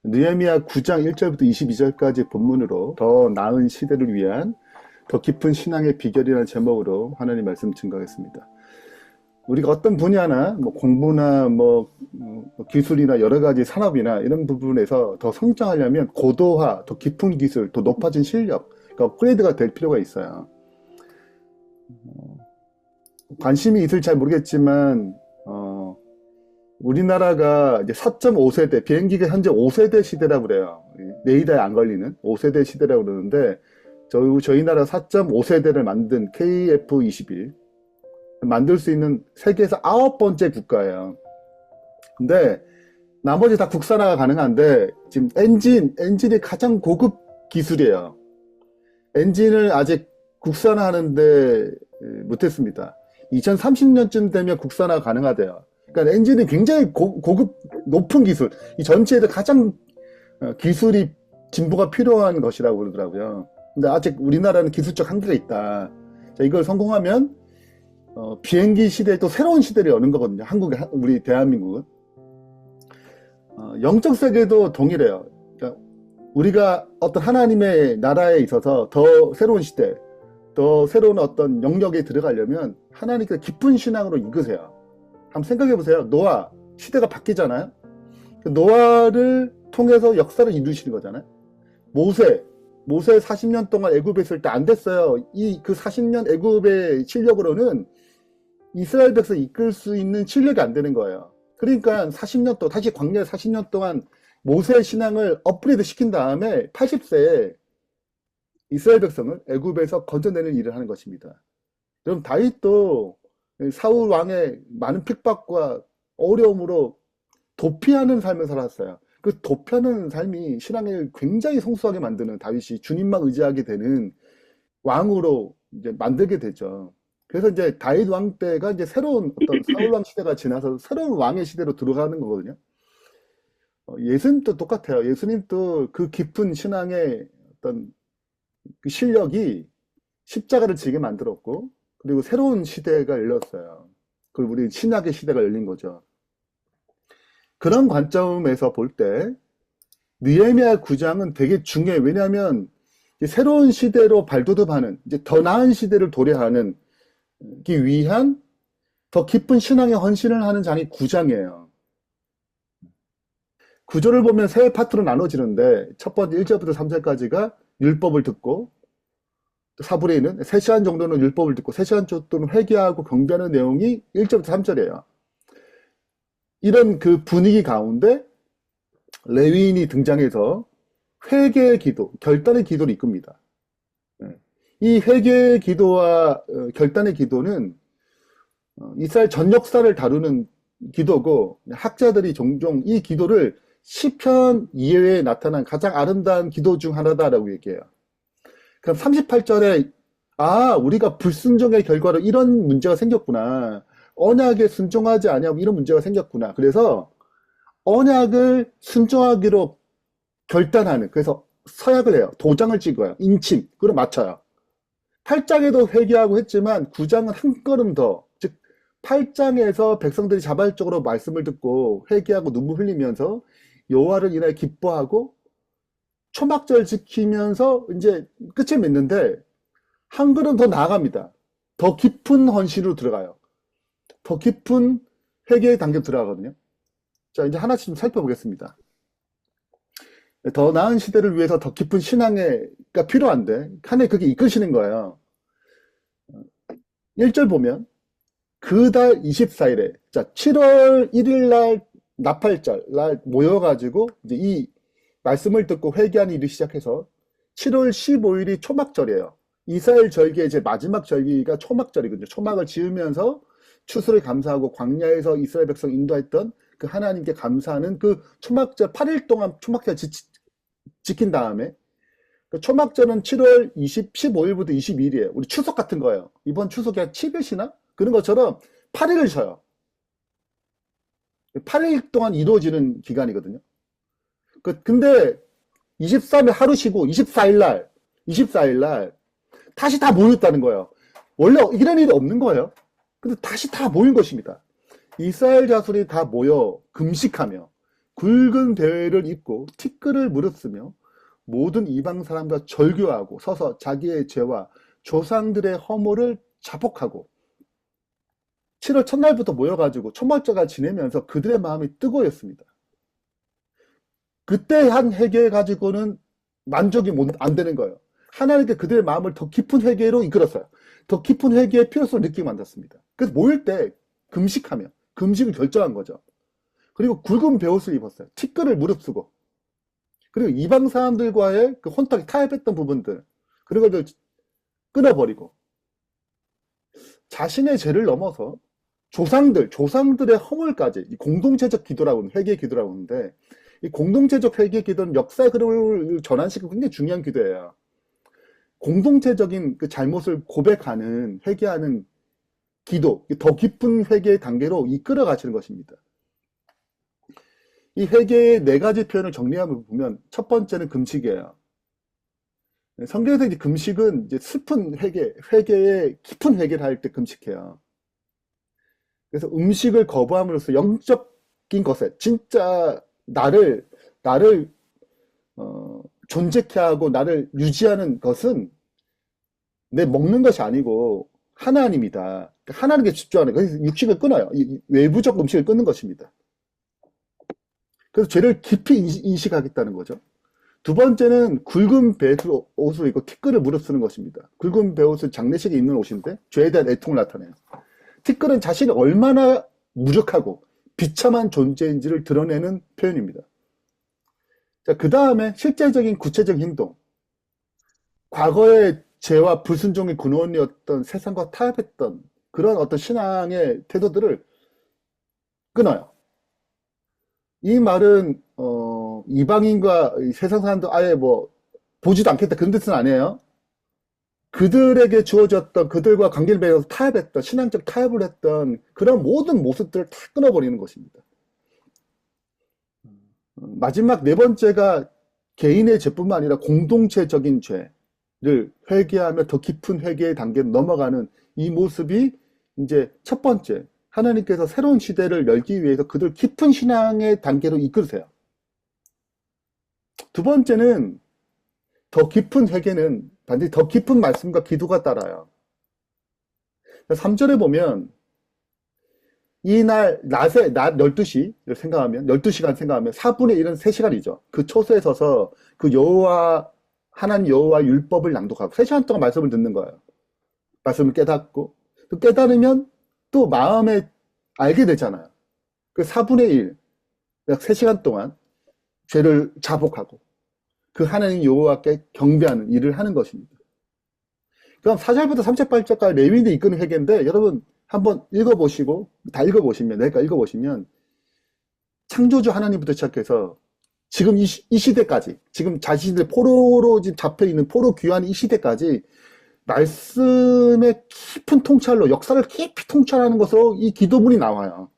느헤미야 9장 1절부터 22절까지 본문으로 더 나은 시대를 위한 더 깊은 신앙의 비결이라는 제목으로 하나님 말씀 증거하겠습니다. 우리가 어떤 분야나 뭐 공부나 기술이나 여러 가지 산업이나 이런 부분에서 더 성장하려면 고도화, 더 깊은 기술, 더 높아진 실력, 그러니까 업그레이드가 될 필요가 있어요. 관심이 있을지 잘 모르겠지만 우리나라가 이제 4.5세대, 비행기가 현재 5세대 시대라고 그래요. 레이더에 안 걸리는 5세대 시대라고 그러는데, 저희 나라 4.5세대를 만든 KF-21, 만들 수 있는 세계에서 9번째 국가예요. 근데, 나머지 다 국산화가 가능한데, 지금 엔진이 가장 고급 기술이에요. 엔진을 아직 국산화하는데 못했습니다. 2030년쯤 되면 국산화 가능하대요. 그러니까 엔진이 굉장히 고급, 높은 기술, 이 전체에서 가장 기술이 진보가 필요한 것이라고 그러더라고요. 근데 아직 우리나라는 기술적 한계가 있다. 자, 이걸 성공하면 비행기 시대에 또 새로운 시대를 여는 거거든요. 우리 대한민국은. 영적 세계도 동일해요. 그러니까 우리가 어떤 하나님의 나라에 있어서 더 새로운 시대, 더 새로운 어떤 영역에 들어가려면 하나님께서 깊은 신앙으로 이끄세요. 한번 생각해 보세요. 노아, 시대가 바뀌잖아요. 노아를 통해서 역사를 이루시는 거잖아요. 모세 40년 동안 애굽에 있을 때 안 됐어요. 그 40년 애굽의 실력으로는 이스라엘 백성 이끌 수 있는 실력이 안 되는 거예요. 그러니까 40년 동안, 다시 광야에 40년 동안 모세의 신앙을 업그레이드 시킨 다음에 80세에 이스라엘 백성을 애굽에서 건져내는 일을 하는 것입니다. 여러분, 다윗도 사울 왕의 많은 핍박과 어려움으로 도피하는 삶을 살았어요. 그 도피하는 삶이 신앙을 굉장히 성숙하게 만드는, 다윗이 주님만 의지하게 되는 왕으로 이제 만들게 되죠. 그래서 이제 다윗 왕 때가 이제 새로운 어떤 사울 왕 시대가 지나서 새로운 왕의 시대로 들어가는 거거든요. 예수님도 똑같아요. 예수님도 그 깊은 신앙의 어떤 그 실력이 십자가를 지게 만들었고, 그리고 새로운 시대가 열렸어요. 그리고 우리 신약의 시대가 열린 거죠. 그런 관점에서 볼 때 느헤미야 9장은 되게 중요해요. 왜냐하면 새로운 시대로 발돋움하는, 이제 더 나은 시대를 도래하는 기 위한 더 깊은 신앙의 헌신을 하는 장이 9장이에요. 구조를 보면 세 파트로 나눠지는데, 첫 번째 1절부터 3절까지가 율법을 듣고, 4분의 1은 3시간 정도는 율법을 듣고 3시간 정도는 회개하고 경배하는 내용이 1절부터 3절이에요. 이런 그 분위기 가운데 레위인이 등장해서 회개의 기도, 결단의 기도를 이끕니다. 이 회개의 기도와 결단의 기도는 이스라엘 전 역사를 다루는 기도고, 학자들이 종종 이 기도를 시편 이외에 나타난 가장 아름다운 기도 중 하나다라고 얘기해요. 그럼 38절에 우리가 불순종의 결과로 이런 문제가 생겼구나. 언약에 순종하지 아니하고 이런 문제가 생겼구나. 그래서 언약을 순종하기로 결단하는, 그래서 서약을 해요. 도장을 찍어요. 인침. 그걸 맞춰요. 8장에도 회개하고 했지만 9장은 한 걸음 더, 즉 8장에서 백성들이 자발적으로 말씀을 듣고 회개하고 눈물 흘리면서 여호와를 인하여 기뻐하고 초막절 지키면서 이제 끝을 맺는데, 한 걸음 더 나아갑니다. 더 깊은 헌신으로 들어가요. 더 깊은 회개의 단계로 들어가거든요. 자, 이제 하나씩 좀 살펴보겠습니다. 더 나은 시대를 위해서 더 깊은 신앙가 필요한데, 하나님 그게 이끄시는 거예요. 1절 보면, 그 달 24일에, 자, 7월 1일 날 나팔절 날 모여가지고, 이제 이 말씀을 듣고 회개하는 일을 시작해서 7월 15일이 초막절이에요. 이스라엘 절기의 이제 마지막 절기가 초막절이거든요. 초막을 지으면서 추수를 감사하고 광야에서 이스라엘 백성 인도했던 그 하나님께 감사하는 그 초막절 8일 동안 초막절 지킨 다음에, 그 초막절은 7월 15일부터 22일이에요. 우리 추석 같은 거예요. 이번 추석이 한 7일이나? 그런 것처럼 8일을 쉬어요. 8일 동안 이루어지는 기간이거든요. 근데 23일 하루 쉬고 24일 날 다시 다 모였다는 거예요. 원래 이런 일이 없는 거예요. 근데 다시 다 모인 것입니다. 이스라엘 자손이 다 모여 금식하며 굵은 베를 입고 티끌을 무릅쓰며 모든 이방 사람과 절교하고 서서 자기의 죄와 조상들의 허물을 자복하고 7월 첫날부터 모여가지고 초막절을 지내면서 그들의 마음이 뜨거웠습니다. 그때 한 회개 가지고는 만족이 안 되는 거예요. 하나님께 그들의 마음을 더 깊은 회개로 이끌었어요. 더 깊은 회개의 필요성을 느끼게 만들었습니다. 그래서 모일 때 금식하며 금식을 결정한 거죠. 그리고 굵은 베옷을 입었어요. 티끌을 무릅쓰고 그리고 이방 사람들과의 그 혼탁 타협했던 부분들 그런 것들 끊어버리고 자신의 죄를 넘어서 조상들의 허물까지 공동체적 기도라고 하는 회개 기도라고 하는데 이 공동체적 회개 기도는 역사의 흐름을 전환시키고 굉장히 중요한 기도예요. 공동체적인 그 잘못을 고백하는 회개하는 기도, 더 깊은 회개의 단계로 이끌어 가시는 것입니다. 이 회개의 네 가지 표현을 정리하면 보면 첫 번째는 금식이에요. 성경에서 이제 금식은 이제 슬픈 회개의 깊은 회개를 할 때 금식해요. 그래서 음식을 거부함으로써 영적인 것에 진짜 나를 존재케 하고 나를 유지하는 것은 내 먹는 것이 아니고 하나님이다. 하나님께 집중하는 거예요. 그래서 육식을 끊어요. 외부적 음식을 끊는 것입니다. 그래서 죄를 깊이 인식하겠다는 거죠. 두 번째는 굵은 베옷을 입고 티끌을 무릅쓰는 것입니다. 굵은 베옷은 장례식에 입는 옷인데 죄에 대한 애통을 나타내요. 티끌은 자신이 얼마나 무력하고 비참한 존재인지를 드러내는 표현입니다. 자, 그 다음에 실제적인 구체적인 행동. 과거의 죄와 불순종의 근원이었던 세상과 타협했던 그런 어떤 신앙의 태도들을 끊어요. 이 말은 이방인과 세상 사람들 아예 뭐 보지도 않겠다 그런 뜻은 아니에요. 그들에게 주어졌던 그들과 관계를 맺어서 타협했던 신앙적 타협을 했던 그런 모든 모습들을 다 끊어버리는 것입니다. 마지막 네 번째가 개인의 죄뿐만 아니라 공동체적인 죄를 회개하며 더 깊은 회개의 단계로 넘어가는 이 모습이 이제 첫 번째 하나님께서 새로운 시대를 열기 위해서 그들 깊은 신앙의 단계로 이끌으세요. 두 번째는 더 깊은 회개는 반드시 더 깊은 말씀과 기도가 따라요. 3절에 보면 이날 낮 12시를 생각하면 12시간 생각하면 4분의 1은 3시간이죠. 그 초소에 서서 그 하나님 여호와 율법을 낭독하고 3시간 동안 말씀을 듣는 거예요. 말씀을 깨닫고 또 깨달으면 또 마음에 알게 되잖아요. 그 4분의 1, 약 3시간 동안 죄를 자복하고 그 하나님 여호와께 경배하는 일을 하는 것입니다. 그럼 4절부터 38절까지 레위인들이 이끄는 회개인데 여러분 한번 읽어보시고 다 읽어보시면 내가 읽어보시면 창조주 하나님부터 시작해서 지금 이 시대까지 지금 자신들 포로로 지금 잡혀있는 포로 귀환 이 시대까지 말씀의 깊은 통찰로 역사를 깊이 통찰하는 것으로 이 기도문이 나와요.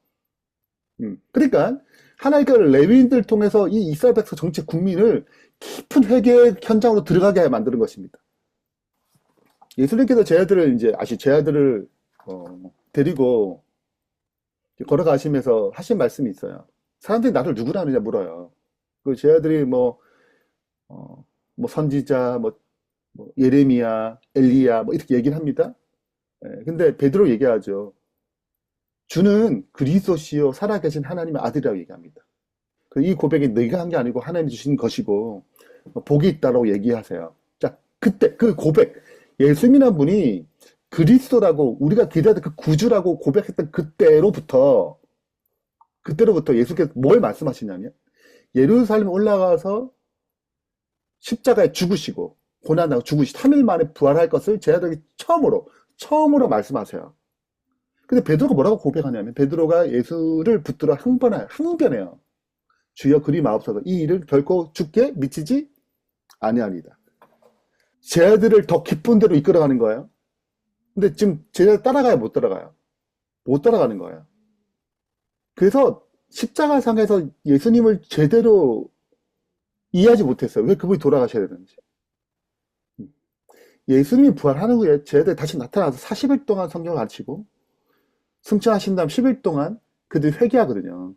그러니까 하나님께서 레위인들 통해서 이 이스라엘 백성 전체 국민을 깊은 회개의 현장으로 들어가게 만드는 것입니다. 예수님께서 제 아들을 데리고 걸어가시면서 하신 말씀이 있어요. 사람들이 나를 누구라 하느냐 물어요. 그 제 아들이 뭐 선지자, 예레미야, 엘리야 이렇게 얘기를 합니다. 근데 베드로 얘기하죠. 주는 그리스도시요 살아계신 하나님의 아들이라고 얘기합니다. 이 고백이 네가 한 게 아니고 하나님이 주신 것이고 복이 있다라고 얘기하세요. 자, 그때 그 고백 예수님이란 분이 그리스도라고 우리가 기대하던 그 구주라고 고백했던 그때로부터 예수께서 뭘 말씀하시냐면 예루살렘에 올라가서 십자가에 죽으시고 고난하고 죽으시고 3일 만에 부활할 것을 제 아들이 처음으로 말씀하세요. 근데 베드로가 뭐라고 고백하냐면 베드로가 예수를 붙들어 항변해요. 주여 그리 마옵소서 이 일을 결코 죽게 미치지 아니하리이다. 제 아들을 더 깊은 데로 이끌어가는 거예요. 근데 지금 제 아들 따라가요 못 따라가요? 못 따라가는 거예요. 그래서 십자가상에서 예수님을 제대로 이해하지 못했어요. 왜 그분이 돌아가셔야 되는지. 예수님이 부활하는 후에 제 아들이 다시 나타나서 40일 동안 성경을 가르치고 승천하신 다음 10일 동안 그들이 회개하거든요.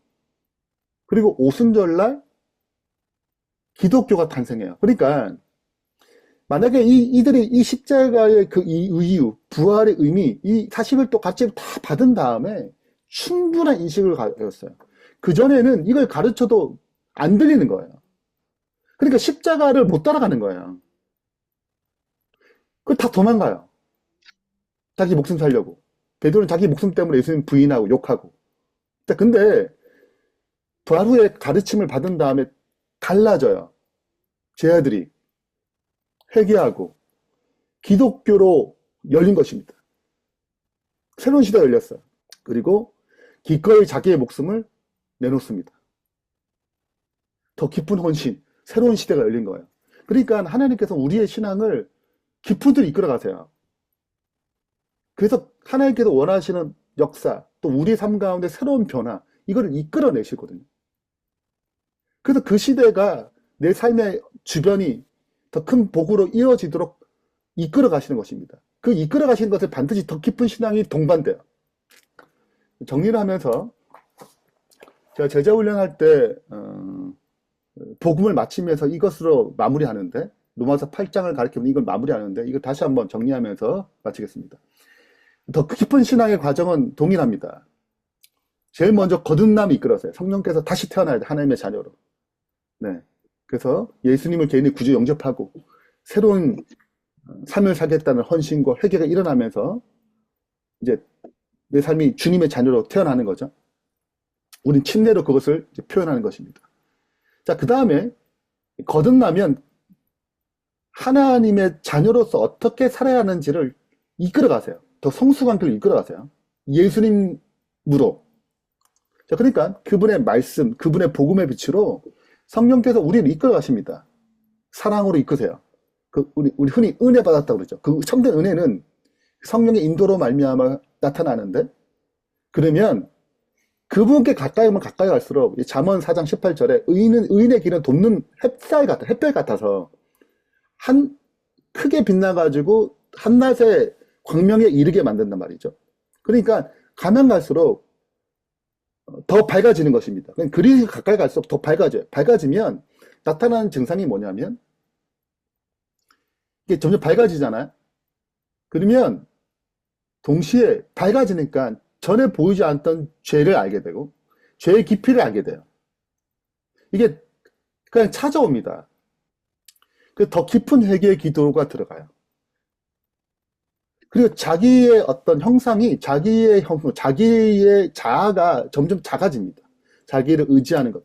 그리고 오순절날 기독교가 탄생해요. 그러니까 만약에 이들이 이 십자가의 그 이유, 부활의 의미, 이 40일 동 같이 다 받은 다음에 충분한 인식을 가졌어요. 그전에는 이걸 가르쳐도 안 들리는 거예요. 그러니까 십자가를 못 따라가는 거예요. 그 다 도망가요. 자기 목숨 살려고. 베드로는 자기 목숨 때문에 예수님 부인하고 욕하고. 근데 부활 후에 가르침을 받은 다음에 달라져요. 제 아들이 회개하고 기독교로 열린 것입니다. 새로운 시대가 열렸어요. 그리고 기꺼이 자기의 목숨을 내놓습니다. 더 깊은 헌신, 새로운 시대가 열린 거예요. 그러니까 하나님께서 우리의 신앙을 깊은 데로 이끌어 가세요. 그래서 하나님께서 원하시는 역사, 또 우리 삶 가운데 새로운 변화, 이걸 이끌어 내시거든요. 그래서 그 시대가 내 삶의 주변이 더 큰 복으로 이어지도록 이끌어 가시는 것입니다. 그 이끌어 가시는 것에 반드시 더 깊은 신앙이 동반돼요. 정리를 하면서 제가 제자 훈련할 때 복음을 마치면서 이것으로 마무리하는데, 로마서 8장을 가리키면 이걸 마무리하는데, 이걸 다시 한번 정리하면서 마치겠습니다. 더 깊은 신앙의 과정은 동일합니다. 제일 먼저 거듭남이 이끌어서요. 성령께서 다시 태어나야 돼, 하나님의 자녀로. 네. 그래서 예수님을 개인의 구주 영접하고 새로운 삶을 살겠다는 헌신과 회개가 일어나면서 이제 내 삶이 주님의 자녀로 태어나는 거죠. 우린 침례로 그것을 이제 표현하는 것입니다. 자, 그 다음에 거듭나면 하나님의 자녀로서 어떻게 살아야 하는지를 이끌어 가세요. 더 성숙한 길을 이끌어 가세요. 예수님으로. 자, 그러니까 그분의 말씀, 그분의 복음의 빛으로 성령께서 우리를 이끌어 가십니다. 사랑으로 이끄세요. 우리 흔히 은혜 받았다고 그러죠. 그 참된 은혜는 성령의 인도로 말미암아 나타나는데, 그러면 그분께 가까이 오면 가까이 갈수록 잠언 4장 18절에 의인의 길은 돕는 햇별 같아서 크게 빛나가지고 한낮에 광명에 이르게 만든단 말이죠. 그러니까 가면 갈수록 더 밝아지는 것입니다. 그리 가까이 갈수록 더 밝아져요. 밝아지면 나타나는 증상이 뭐냐면 이게 점점 밝아지잖아요. 그러면 동시에 밝아지니까 전에 보이지 않던 죄를 알게 되고 죄의 깊이를 알게 돼요. 이게 그냥 찾아옵니다. 더 깊은 회개의 기도가 들어가요. 그리고 자기의 어떤 형상이 자기의 자아가 점점 작아집니다. 자기를 의지하는 것,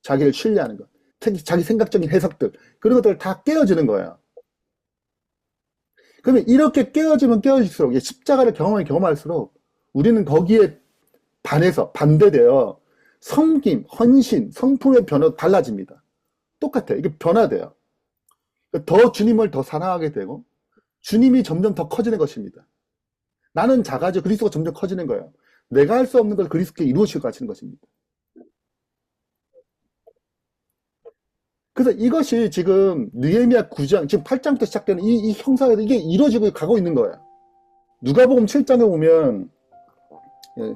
자기를 신뢰하는 것, 특히 자기 생각적인 해석들, 그런 것들 다 깨어지는 거예요. 그러면 이렇게 깨어지면 깨어질수록, 십자가를 경험할수록 우리는 거기에 반대되어 섬김, 헌신, 성품의 변화도 달라집니다. 똑같아요. 이게 변화돼요. 더 주님을 더 사랑하게 되고 주님이 점점 더 커지는 것입니다. 나는 작아져 그리스도가 점점 커지는 거예요. 내가 할 수 없는 걸 그리스도께 이루어지고 가시는 것입니다. 그래서 이것이 지금 느헤미야 9장, 지금 8장부터 시작되는 이 형상에서 이게 이루어지고 가고 있는 거예요. 누가복음 7장에 보면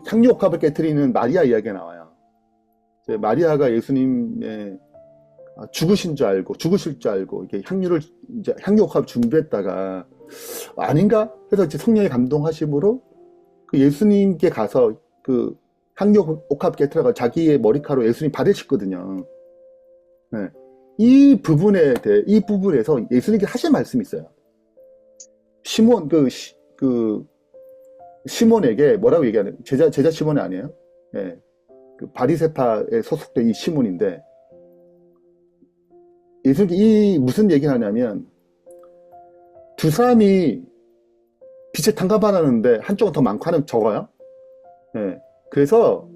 향유옥합을 깨트리는 마리아 이야기가 나와요. 마리아가 예수님의 죽으실 줄 알고 이렇게 향유옥합 준비했다가 아닌가 해서 이제 성령의 감동하심으로 그 예수님께 가서 그 향유옥합 깨트려가 자기의 머리카락으로 예수님 받으셨거든요. 네. 이 부분에서 예수님께 하신 말씀이 있어요. 시몬에게 뭐라고 얘기하는, 제자 시몬이 아니에요? 네. 그 바리새파에 소속된 이 시몬인데, 예수님께 무슨 얘기를 하냐면, 두 사람이 빛에 탕감받았는데, 한쪽은 더 많고 하나는 적어요. 네. 그래서,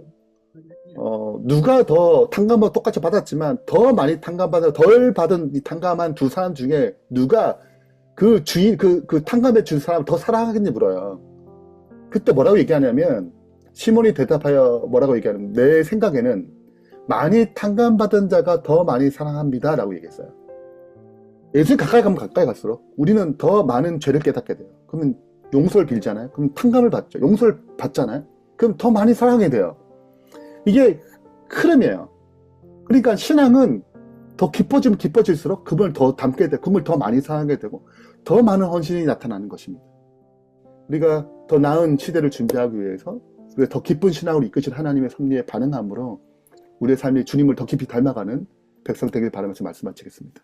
누가 더 탕감을 똑같이 받았지만 더 많이 탕감받아 덜 받은 이 탕감한 두 사람 중에 누가 그 주인 그 탕감해 준 사람을 더 사랑하겠니 물어요. 그때 뭐라고 얘기하냐면 시몬이 대답하여 뭐라고 얘기하냐면 내 생각에는 많이 탕감받은 자가 더 많이 사랑합니다 라고 얘기했어요. 예수님 가까이 가면 가까이 갈수록 우리는 더 많은 죄를 깨닫게 돼요. 그러면 용서를 빌잖아요. 그럼 탕감을 받죠. 용서를 받잖아요. 그럼 더 많이 사랑하게 돼요. 이게 흐름이에요. 그러니까 신앙은 더 깊어지면 깊어질수록 그분을 더 닮게 되고 그분을 더 많이 사랑하게 되고 더 많은 헌신이 나타나는 것입니다. 우리가 더 나은 시대를 준비하기 위해서 우리가 더 깊은 신앙으로 이끄실 하나님의 섭리에 반응함으로 우리의 삶이 주님을 더 깊이 닮아가는 백성 되길 바라면서 말씀 마치겠습니다.